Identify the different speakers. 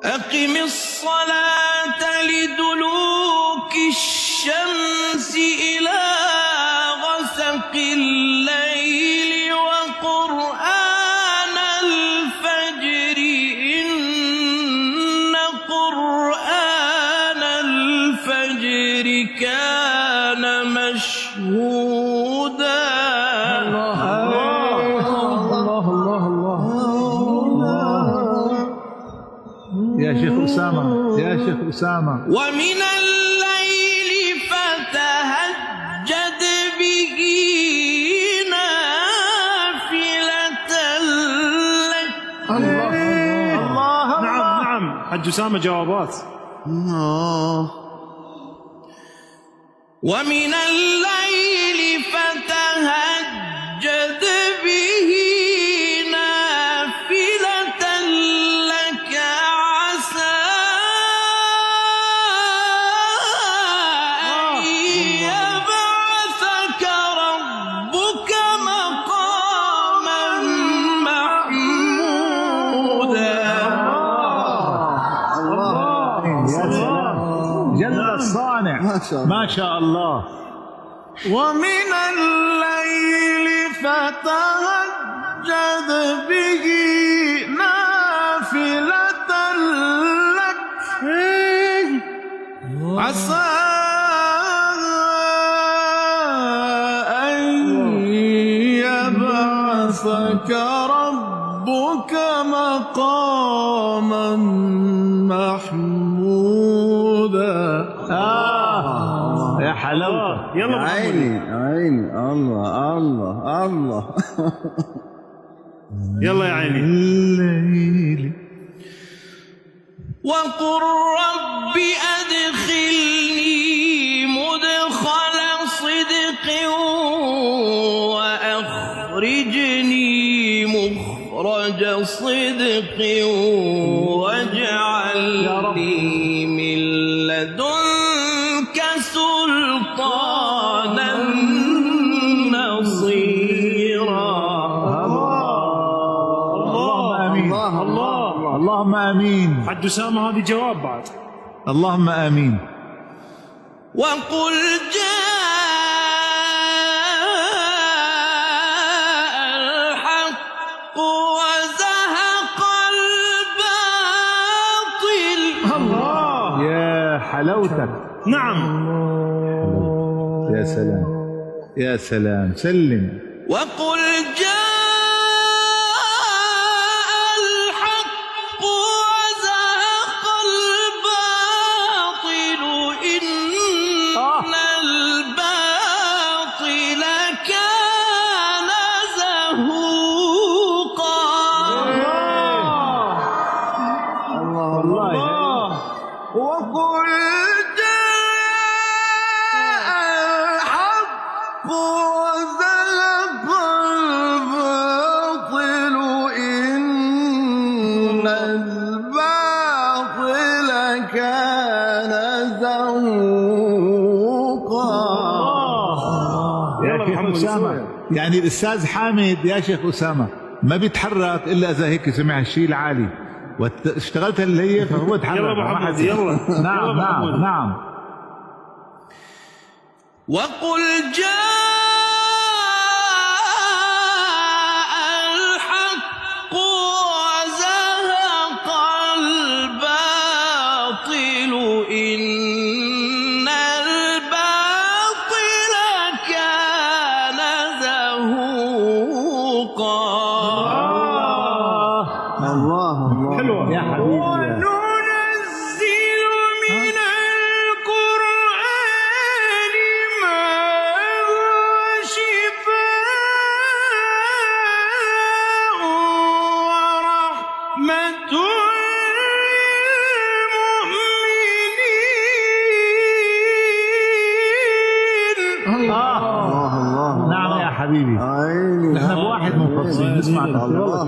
Speaker 1: أقم الصلاة لدلوك الشمس إلى غسق الليل وقرآن الفجر إن قرآن الفجر كان مشهودا.
Speaker 2: يا شيخ أسامة، يا شيخ أسامة.
Speaker 1: ومن الليل فتهجد به نافلة لك.
Speaker 3: الله. نعم حج أسامة جوابات.
Speaker 1: ومن الليل فتهجد به نافلة لك عسى أن يبعثك ربك مقاما محمودا.
Speaker 2: جل الصانع، ما شاء الله.
Speaker 1: ومن الليل فتهجد به نافلة لك عسى أن يبعثك ربك مقاما محمودا.
Speaker 2: يا حلاوة.
Speaker 3: يلا
Speaker 4: عيني عيني. الله الله الله.
Speaker 3: يلا يا عيني.
Speaker 2: الليل.
Speaker 1: وقل رب أدخلني مدخل صدق وأخرجني مخرج صدق واجعل لي من لدنك سلطانا نصيرا.
Speaker 2: اللهم آمين. اللهم آمين.
Speaker 3: حج أسامة هذه جواب بعد.
Speaker 2: اللهم آمين.
Speaker 1: وقل جاء الحق وزهق الباطل.
Speaker 2: يا حلاوتك.
Speaker 3: نعم.
Speaker 2: يا سلام يا سلام. سلم.
Speaker 1: وقل جاء الحق وزهق الباطل إن الباطل كان زهوقا.
Speaker 2: الله.
Speaker 1: وقل جاء الحق وزهق الباطل إن الباطل كان زهوقا.
Speaker 2: يا شيخ أسامة، يعني الأستاذ حامد يا شيخ أسامة ما بيتحرك إلا إذا هيك سمع الشيء العالي، واشتغلت اللي هي فهو تحرك.
Speaker 3: يلا محمد يلا.
Speaker 2: نعم نعم نعم.
Speaker 1: وقل جاء الحق وزهق الباطل إن الباطل كان زهوقا.
Speaker 4: الله
Speaker 3: حلوة
Speaker 2: يا حبيبي.
Speaker 1: وننزل من القرآن ما هو شفاء ورحمة للمؤمنين.
Speaker 4: الله.
Speaker 2: نعم يا حبيبي.
Speaker 4: عيني.
Speaker 2: نحن بواحد منفصلين نسمع.
Speaker 4: الله.